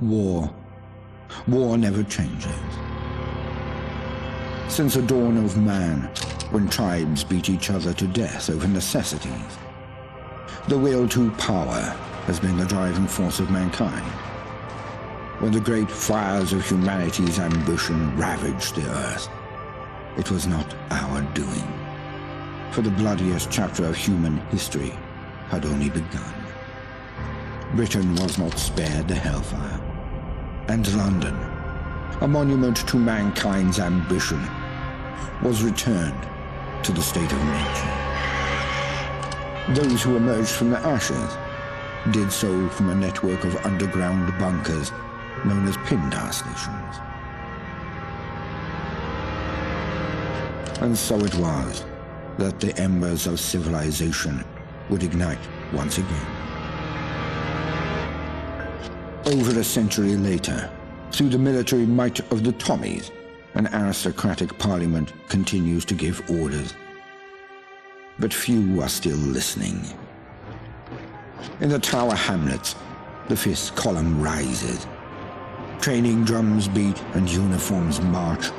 War. War never changes. Since the dawn of man, when tribes beat each other to death over necessities, the will to power has been the driving force of mankind. When the great fires of humanity's ambition ravaged the earth, it was not our doing, for the bloodiest chapter of human history had only begun. Britain was not spared the hellfire, and London, a monument to mankind's ambition, was returned to the state of nature. Those who emerged from the ashes did so from a network of underground bunkers known as Pindar stations. And so it was that the embers of civilization would ignite once again. Over a century later, through the military might of the Tommies, an aristocratic parliament continues to give orders. But few are still listening. In the Tower Hamlets, the fifth column rises. Training drums beat and uniforms march,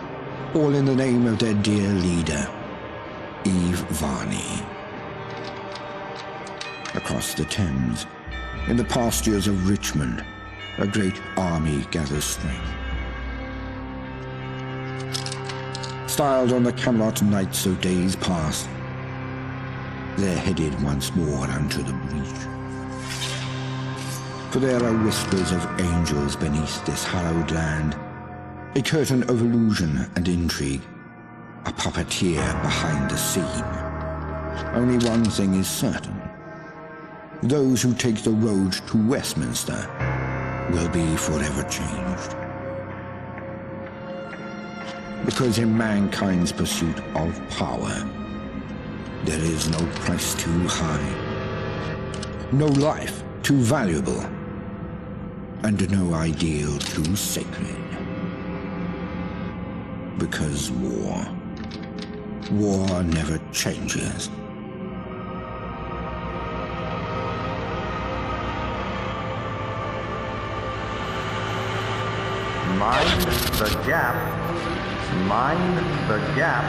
all in the name of their dear leader, Eve Varney. Across the Thames, in the pastures of Richmond, a great army gathers strength. Styled on the Camelot knights of days past, they're headed once more unto the breach. For there are whispers of angels beneath this hallowed land, a curtain of illusion and intrigue, a puppeteer behind the scene. Only one thing is certain. Those who take the road to Westminster will be forever changed. Because in mankind's pursuit of power, there is no price too high, no life too valuable, and no ideal too sacred. Because war never changes. Mind the gap. Mind the gap.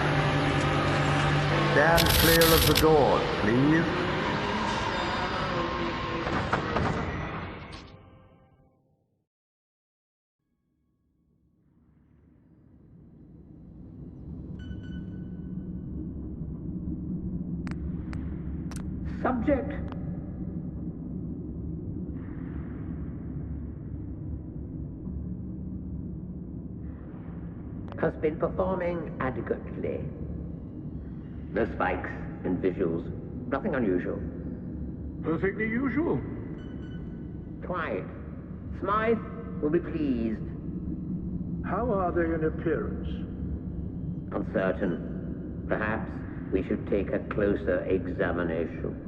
Stand clear of the doors, please. Subject. Has been performing adequately. No spikes and visuals. Nothing unusual. Perfectly usual. Quiet. Smythe will be pleased. How are they in appearance? Uncertain. Perhaps we should take a closer examination.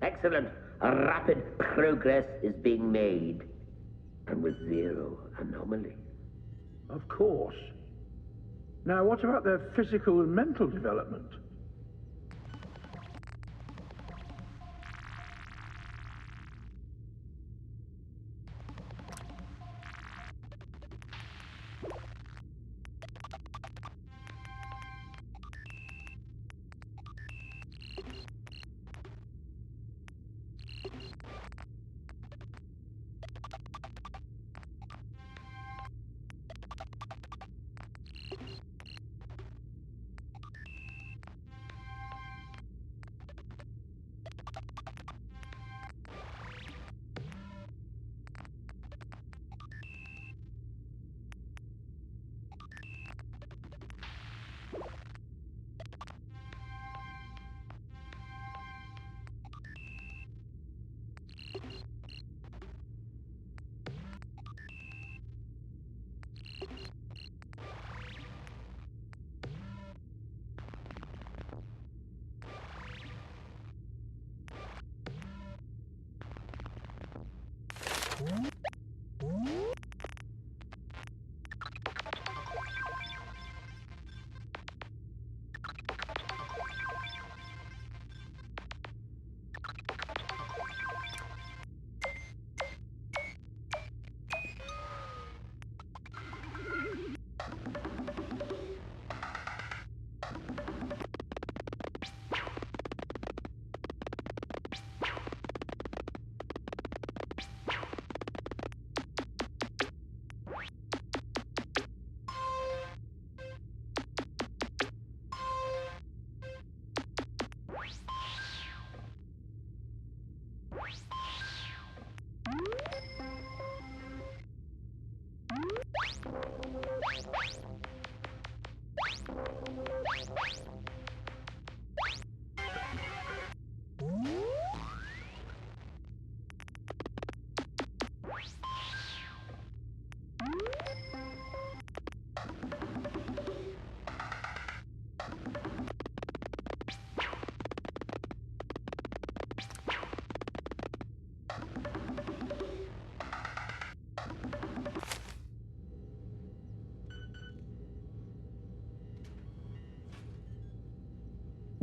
Excellent. A rapid progress is being made, and with zero anomaly. Of course. Now, what about their physical and mental development?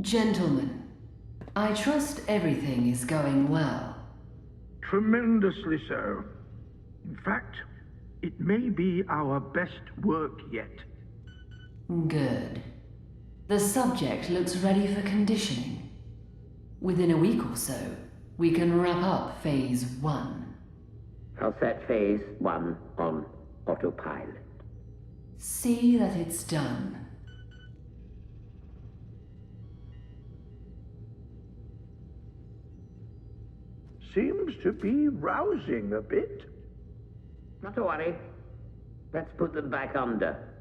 Gentlemen, I trust everything is going well. Tremendously so. In fact, it may be our best work yet. Good. The subject looks ready for conditioning. Within a week or so, we can wrap up Phase 1. I'll set Phase 1 on autopilot. See that it's done. Seems to be rousing a bit. Not to worry. Let's put them back under.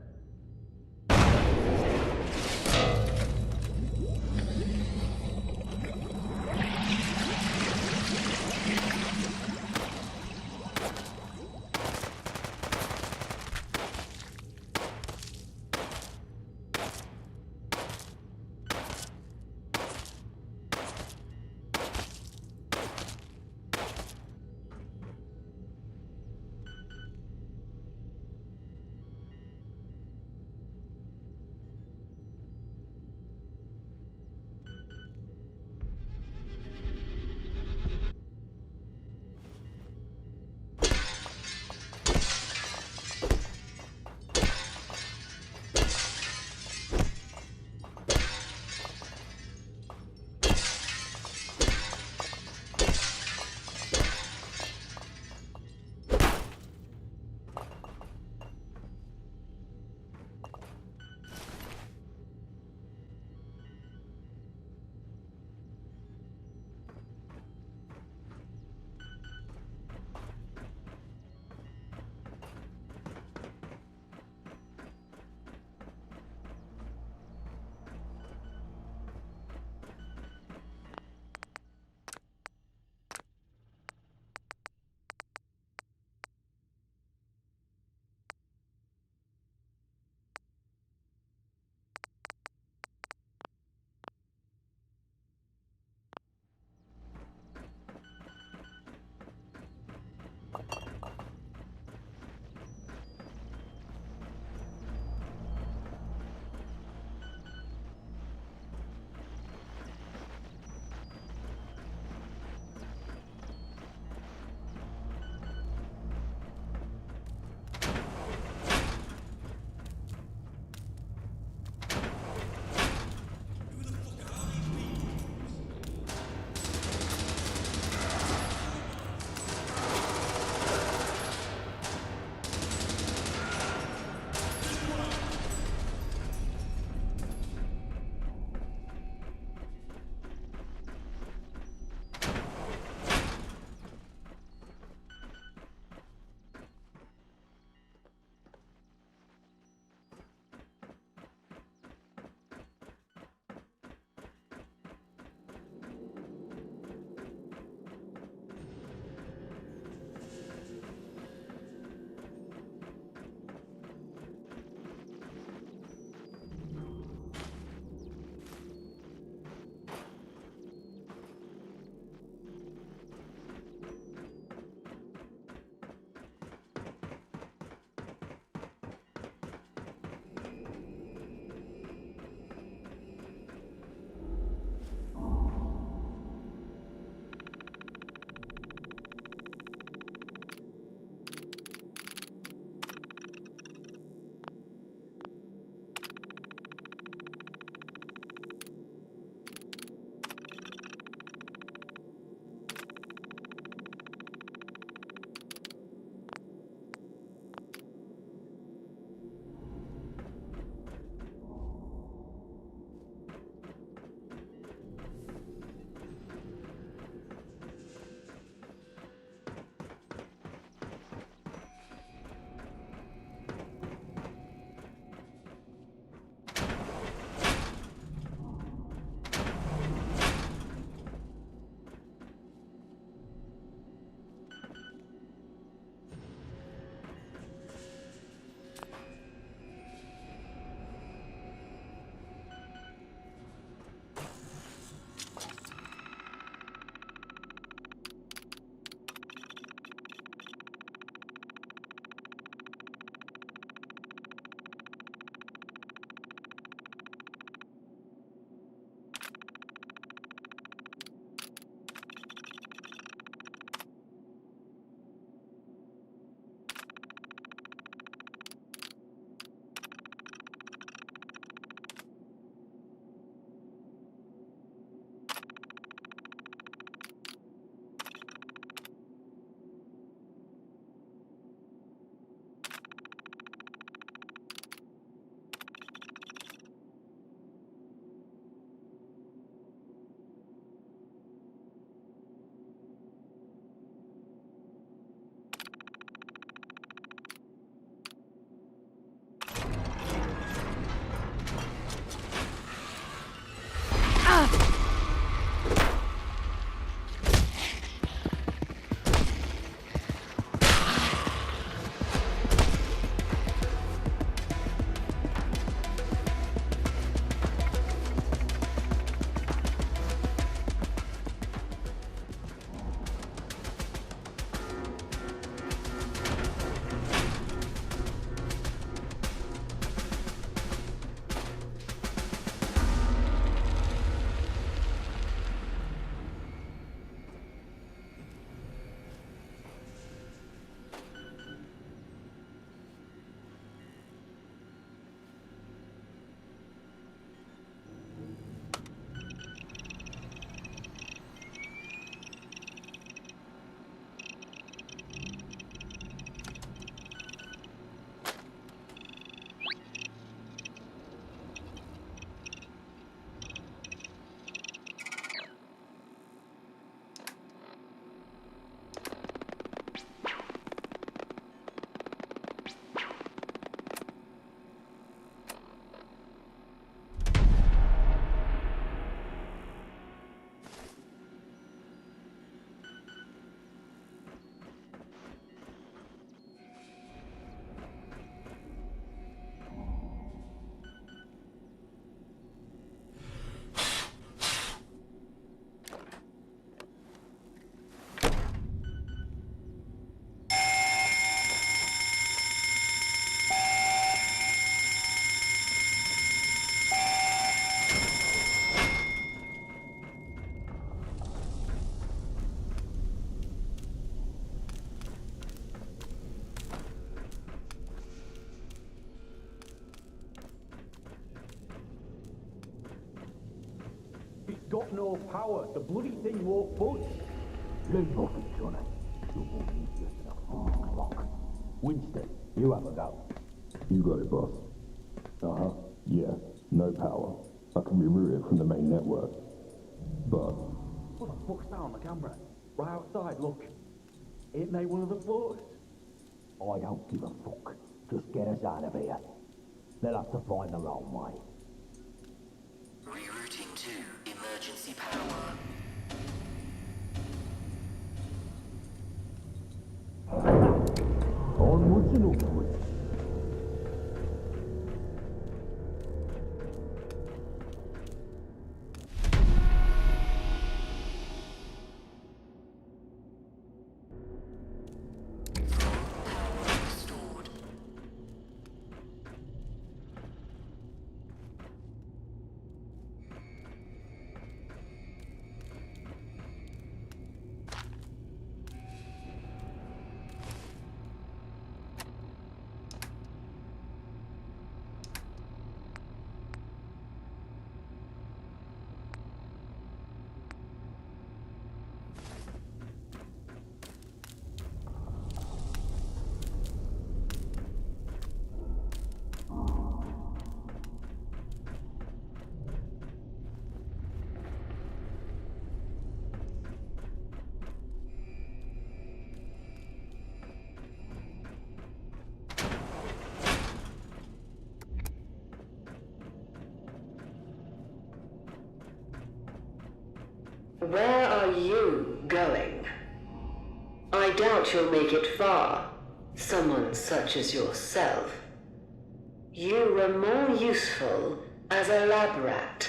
got no power. The bloody thing won't budge. Leave nothing, Johnny. You're more useless than a fucking rock. Winston, you have a go. You got it, boss. Uh-huh. Yeah, no power. I can reroute it from the main network. But... What the fuck's that on the camera? Right outside, look. Ain't they one of the floaters? I don't give a fuck. Just get us out of here. They'll have to find their own way. Rerouting to emergency power. Onwards and upwards. Where are you going? I doubt you'll make it far, someone such as yourself. You were more useful as a lab rat.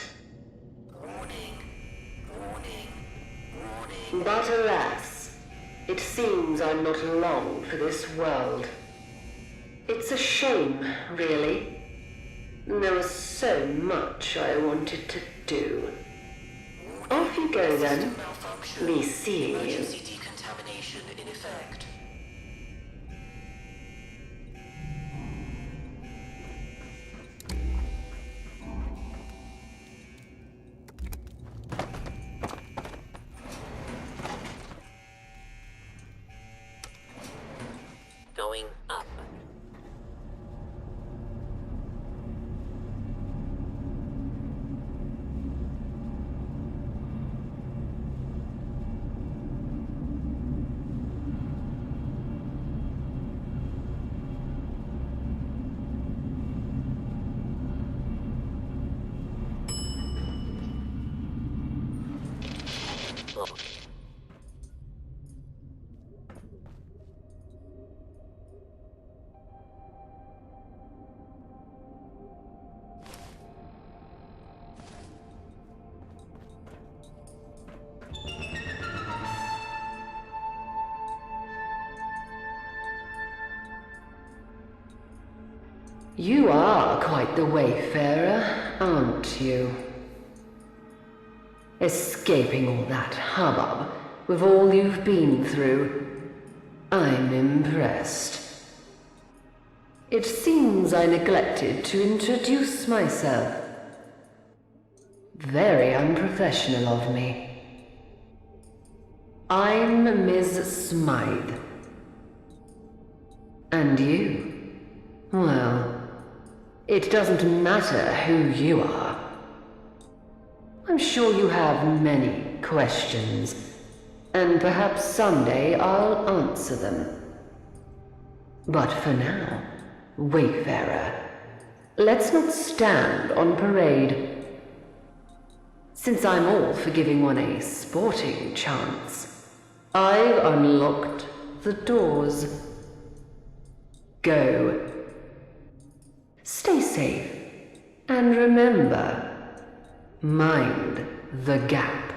Warning. Warning. Warning. But alas, it seems I'm not long for this world. It's a shame, really. There was so much I wanted to do. Off you go then. Me seeing you. Emergency decontamination in effect. Going up. You are quite the wayfarer, aren't you? Escaping all that hubbub with all you've been through. I'm impressed. It seems I neglected to introduce myself. Very unprofessional of me. I'm Ms. Smythe. And you? Well, it doesn't matter who you are. I'm sure you have many questions, and perhaps someday I'll answer them. But for now, wayfarer, let's not stand on parade. Since I'm all for giving one a sporting chance, I've unlocked the doors. Go. Stay safe, and remember, mind the gap.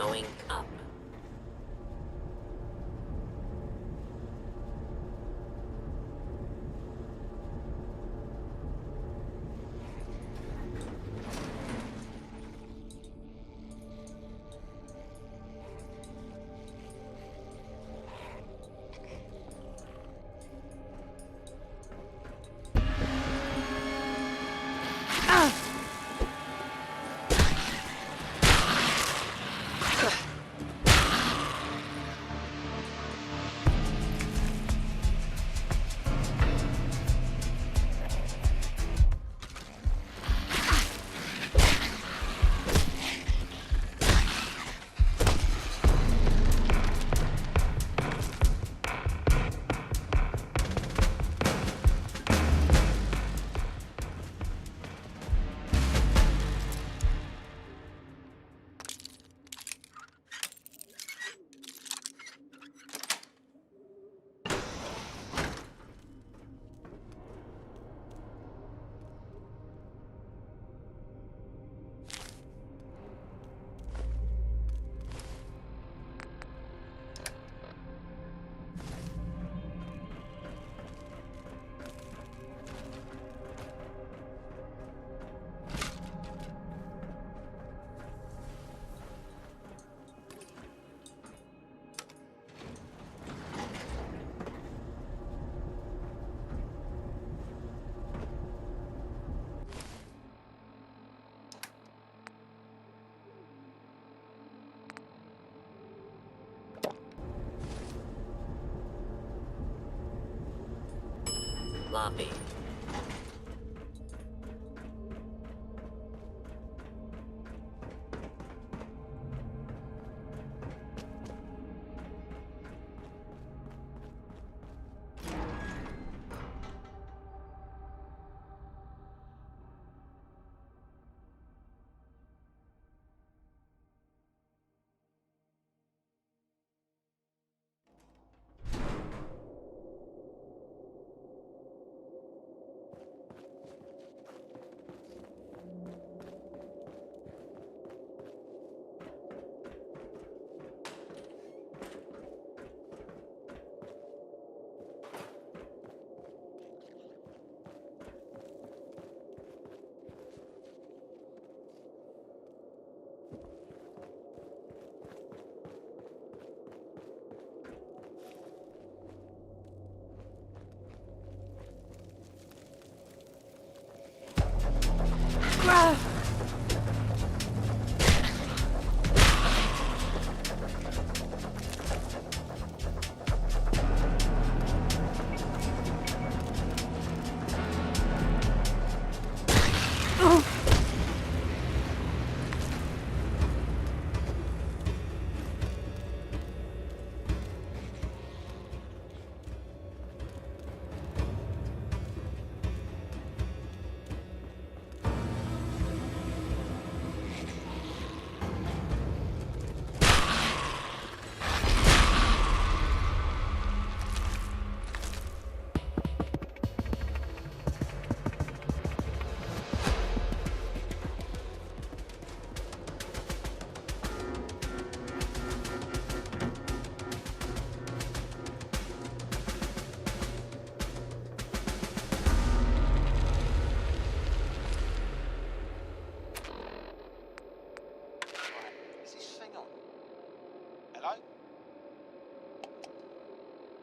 Going up. Lobby.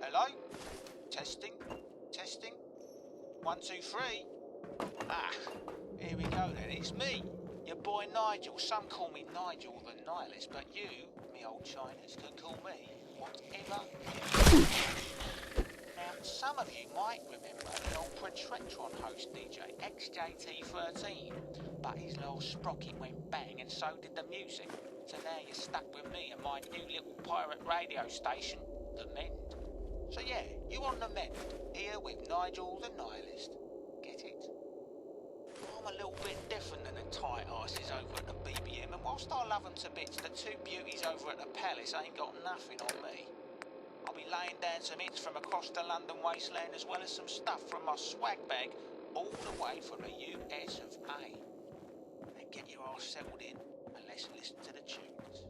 Hello? Testing? Testing? 1, 2, 3. Ah, here we go then. It's me, your boy Nigel. Some call me Nigel the Nihilist, but you, me old Chinese, can call me whatever. Now, some of you might remember the old Pretretron host DJ, XJT13, but his little sprocket went bang and so did the music. So now you're stuck with me and my new little pirate radio station, The Mend. So yeah, you on The Mend, here with Nigel the Nihilist. Get it? I'm a little bit different than the tight asses over at the BBM, and whilst I love them to bits, the two beauties over at the Palace ain't got nothing on me. I'll be laying down some hits from across the London wasteland as well as some stuff from my swag bag all the way from the US of A. Now get your arse settled in and let's listen to the tunes.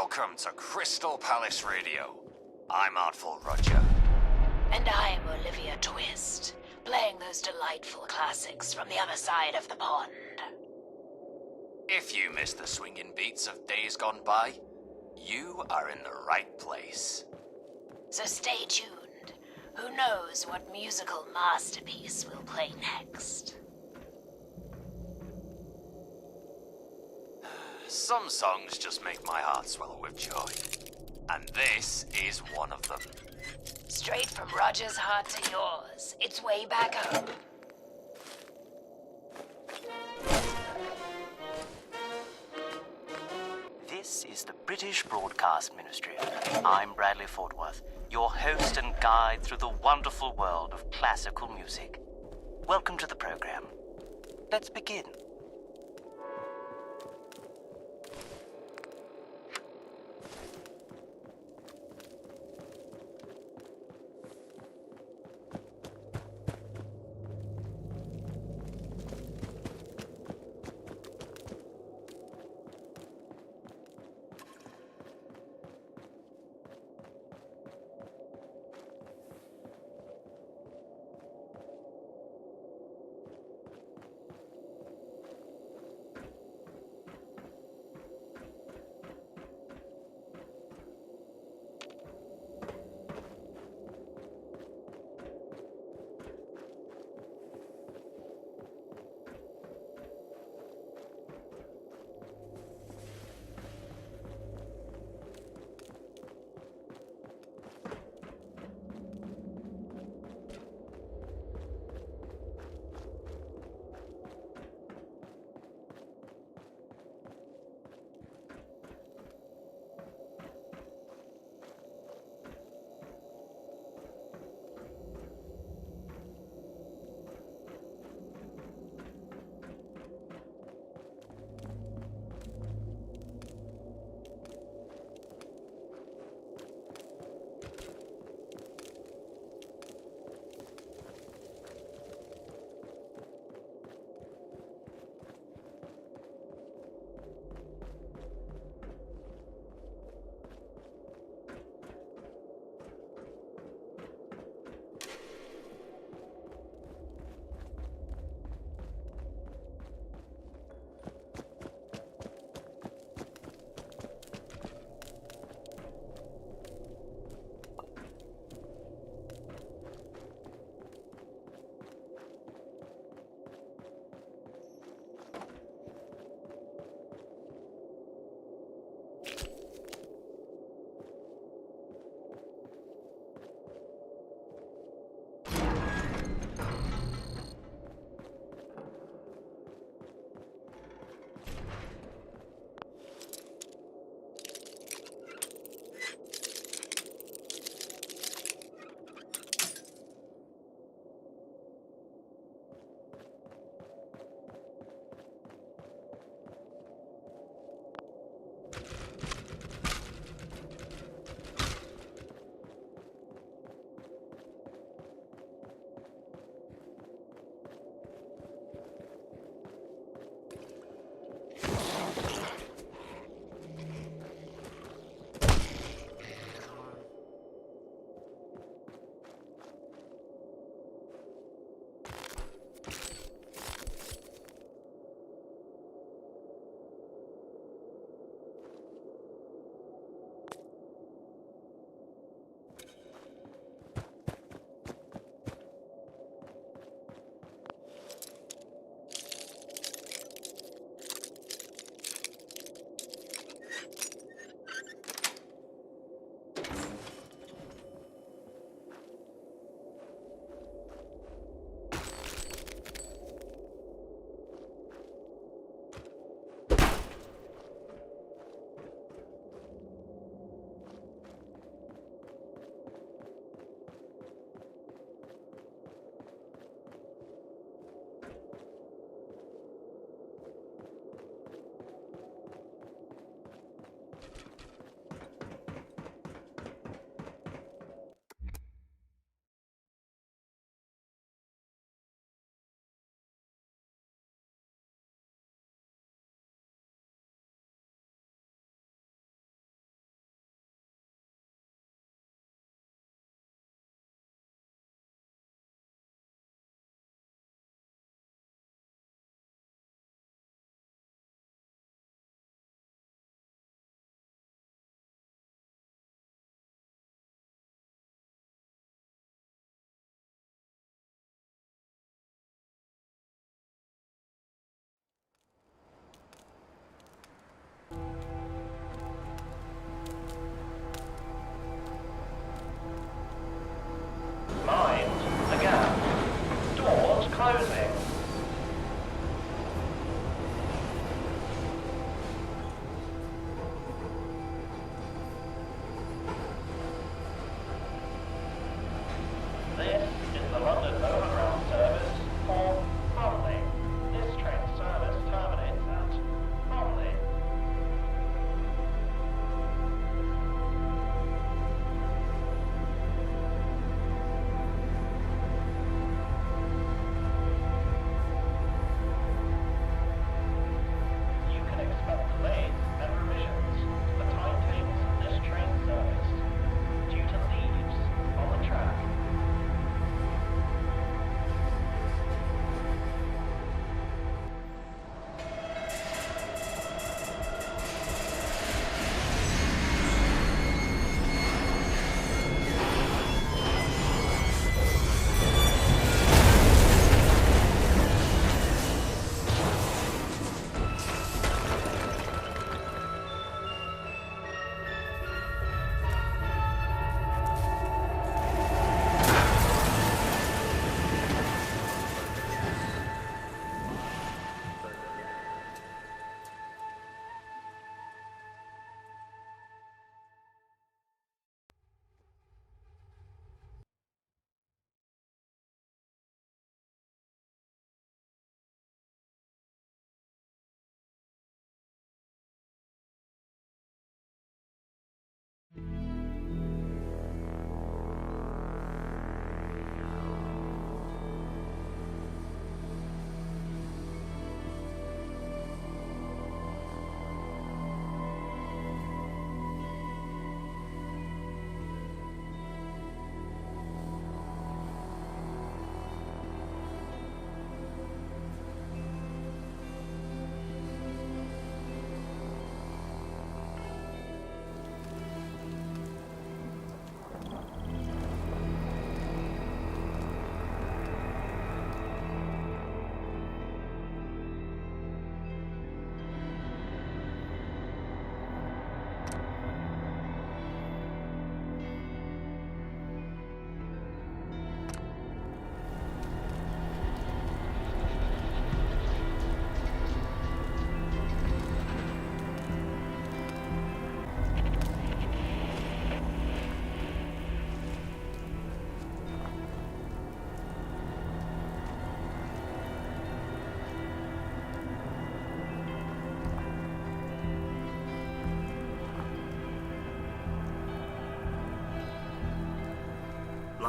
Welcome to Crystal Palace Radio. I'm Artful Roger. And I'm Olivia Twist, playing those delightful classics from the other side of the pond. If you miss the swinging beats of days gone by, you are in the right place. So stay tuned. Who knows what musical masterpiece we'll play next? Some songs just make my heart swell with joy. And this is one of them. Straight from Roger's heart to yours. It's Way Back Home. This is the British Broadcast Ministry. I'm Bradley Fortworth, your host and guide through the wonderful world of classical music. Welcome to the program. Let's begin.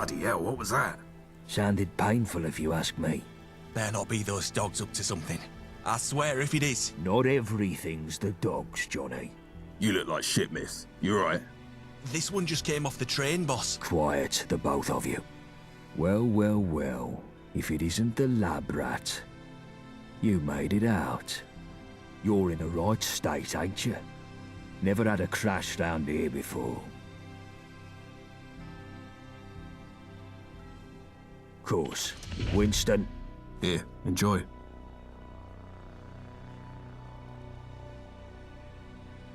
Bloody hell, what was that? Sounded painful if you ask me. Better not be those dogs up to something. I swear if it is. Not everything's the dogs, Johnny. You look like shit, miss. You alright? This one just came off the train, boss. Quiet, the both of you. Well, well, well. If it isn't the lab rat. You made it out. You're in a right state, ain't you? Never had a crash round here before. Course. Winston. Here, enjoy.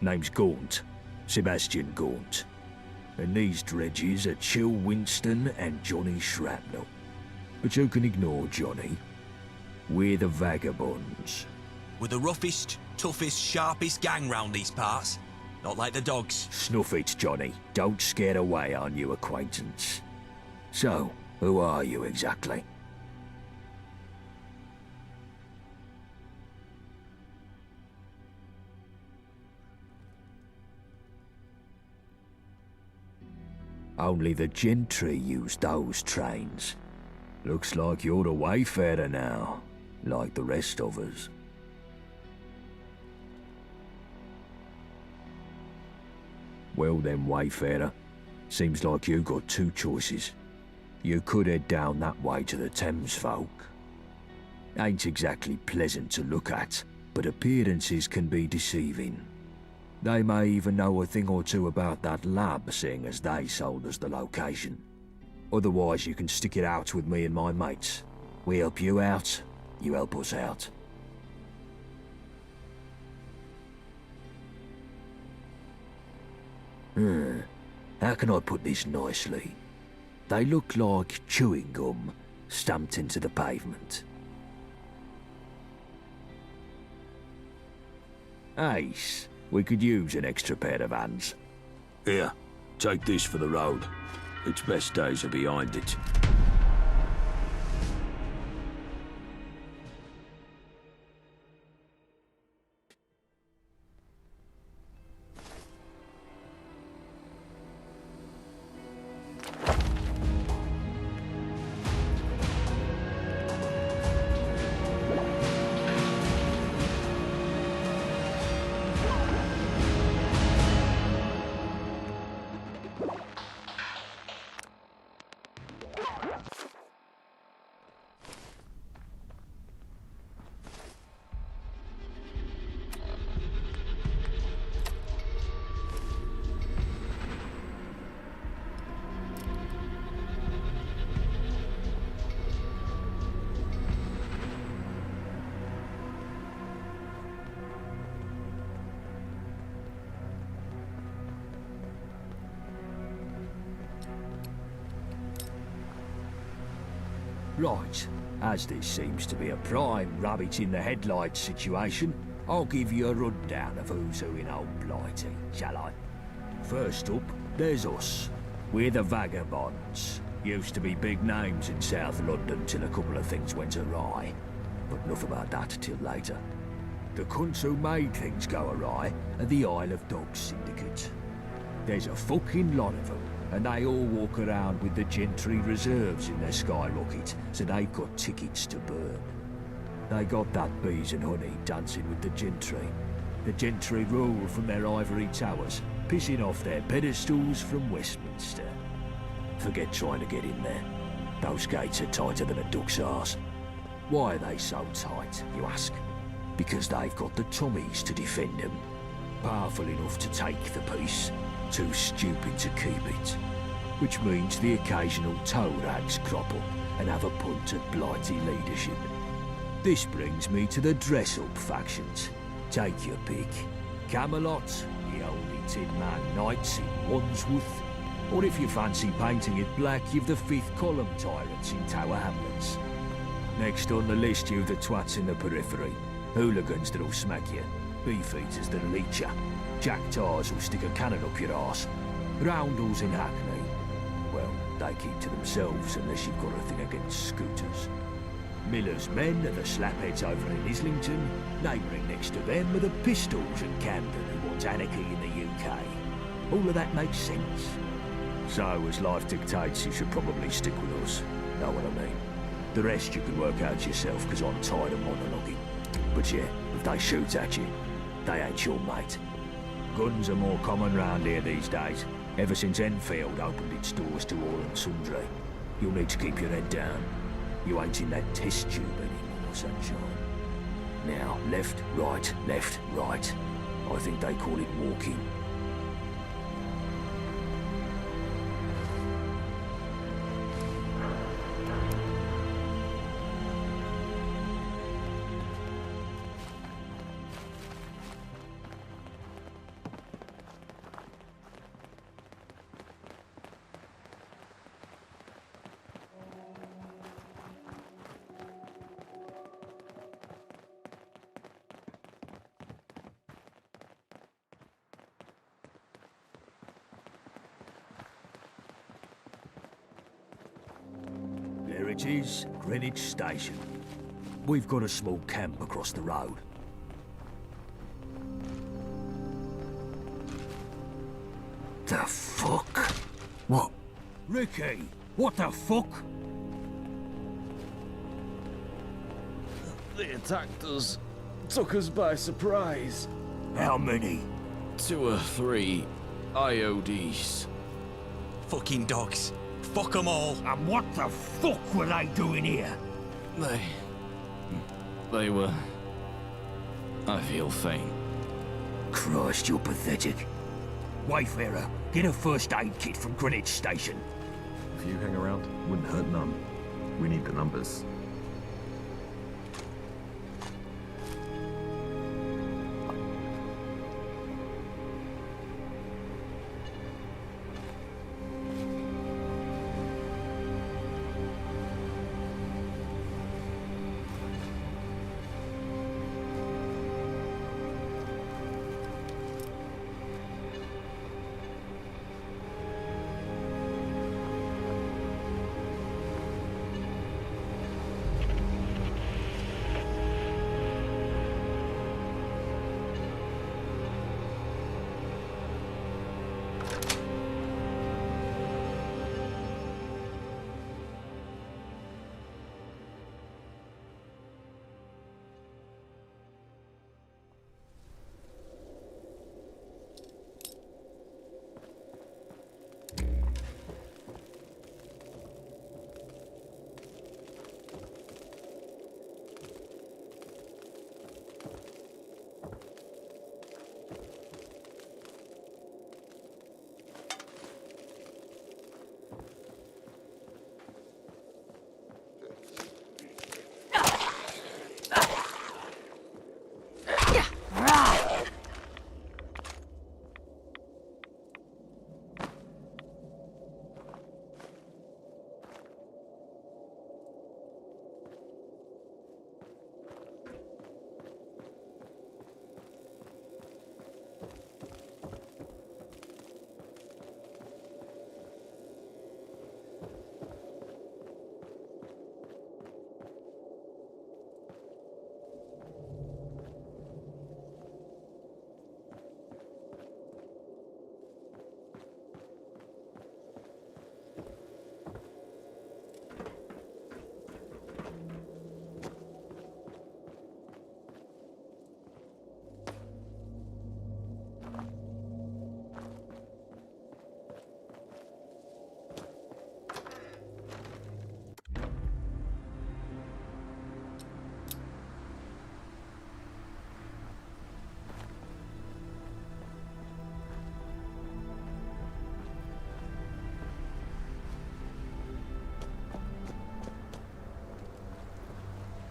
Name's Gaunt. Sebastian Gaunt. And these dredges are Chill Winston and Johnny Shrapnel. But you can ignore Johnny. We're the Vagabonds. We're the roughest, toughest, sharpest gang round these parts. Not like the dogs. Snuff it, Johnny. Don't scare away our new acquaintance. So, who are you exactly? Only the gentry use those trains. Looks like you're a wayfarer now, like the rest of us. Well then, wayfarer. Seems like you got two choices. You could head down that way to the Thames folk. Ain't exactly pleasant to look at, but appearances can be deceiving. They may even know a thing or two about that lab, seeing as they sold us the location. Otherwise, you can stick it out with me and my mates. We help you out, you help us out. How can I put this nicely? They look like chewing gum stamped into the pavement. Ace, we could use an extra pair of hands. Here, take this for the road. Its best days are behind it. Right, as this seems to be a prime rabbit in the headlights situation, I'll give you a rundown of who's who in Old Blighty, shall I? First up, there's us. We're the Vagabonds. Used to be big names in South London till a couple of things went awry. But enough about that till later. The cunts who made things go awry are the Isle of Dogs Syndicate. There's a fucking lot of them, and they all walk around with the gentry reserves in their skyrocket, so they've got tickets to burn. They got that bees and honey dancing with the gentry. The gentry rule from their ivory towers, pissing off their pedestals from Westminster. Forget trying to get in there. Those gates are tighter than a duck's arse. Why are they so tight, you ask? Because they've got the Tommies to defend them. Powerful enough to take the peace, too stupid to keep it. Which means the occasional toe rags crop up and have a punt at Blighty leadership. This brings me to the dress-up factions. Take your pick. Camelot, the only Tin Man Knights in Wandsworth, or if you fancy painting it black, you've the Fifth Column Tyrants in Tower Hamlets. Next on the list, you've the twats in the periphery. Hooligans that'll smack you. Beefeaters that'll eat you. Jack Tars will stick a cannon up your arse. Roundels in Hackney. Well, they keep to themselves unless you've got a thing against scooters. Miller's men are the slapheads over in Islington. Neighbouring next to them are the Pistols and Camden who want anarchy in the UK. All of that makes sense. So, as life dictates, you should probably stick with us. Know what I mean? The rest you can work out yourself, because I'm tired of monologuing. But yeah, if they shoot at you, they ain't your mate. Guns are more common round here these days, ever since Enfield opened its doors to all and sundry. You'll need to keep your head down. You ain't in that test tube anymore, sunshine. Now, left, right, left, right. I think they call it walking. There it is, Greenwich Station. We've got a small camp across the road. The fuck? What? Ricky, what the fuck? The attackers took us by surprise. How many? 2 or 3 IODs. Fucking dogs. Fuck them all. And what the fuck were they doing here? They were... I feel faint. Christ, you're pathetic. Wayfarer, get a first aid kit from Greenwich Station. If you hang around, wouldn't hurt none. We need the numbers.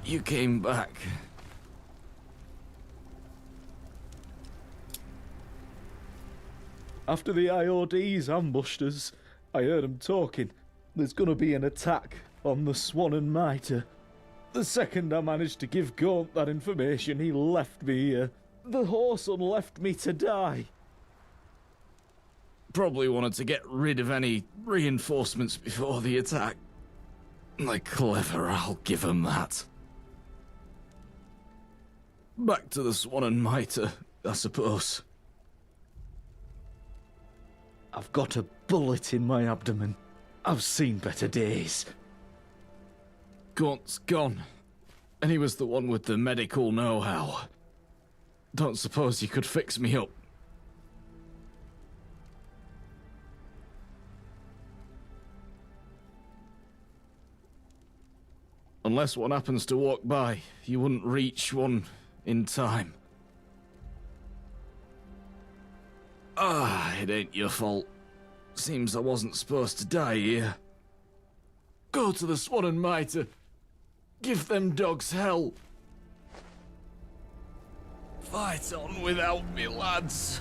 You came back. After the IODs ambushed us, I heard them talking. There's gonna be an attack on the Swan and Mitre. The second I managed to give Gaunt that information, he left me here. The whoreson left me to die. Probably wanted to get rid of any reinforcements before the attack. They're clever, I'll give them that. Back to the Swan and Mitre, I suppose. I've got a bullet in my abdomen. I've seen better days. Gaunt's gone. And he was the one with the medical know-how. Don't suppose you could fix me up? Unless one happens to walk by, you wouldn't reach one in time. It ain't your fault. Seems I wasn't supposed to die here. Go to the Swan and Mitre. Give them dogs hell. Fight on without me, lads.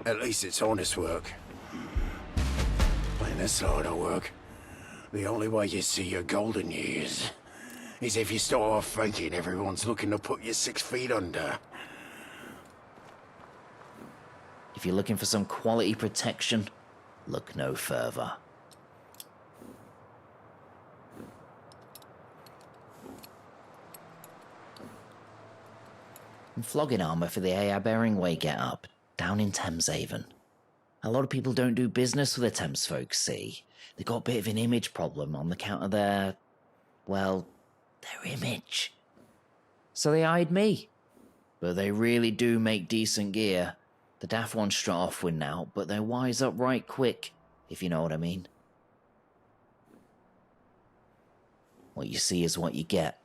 At least it's honest work. Playing this sort of work, the only way you see your golden years is if you start off thinking everyone's looking to put you 6 feet under. If you're looking for some quality protection, look no further. And flogging armour for the A.I. Beringway get-up, down in Thameshaven. A lot of people don't do business with the Thames folks, see? They got a bit of an image problem on account of their... well, their image. So they eyed me. But they really do make decent gear. The daft ones strut off with now, but they wise up right quick, if you know what I mean. What you see is what you get.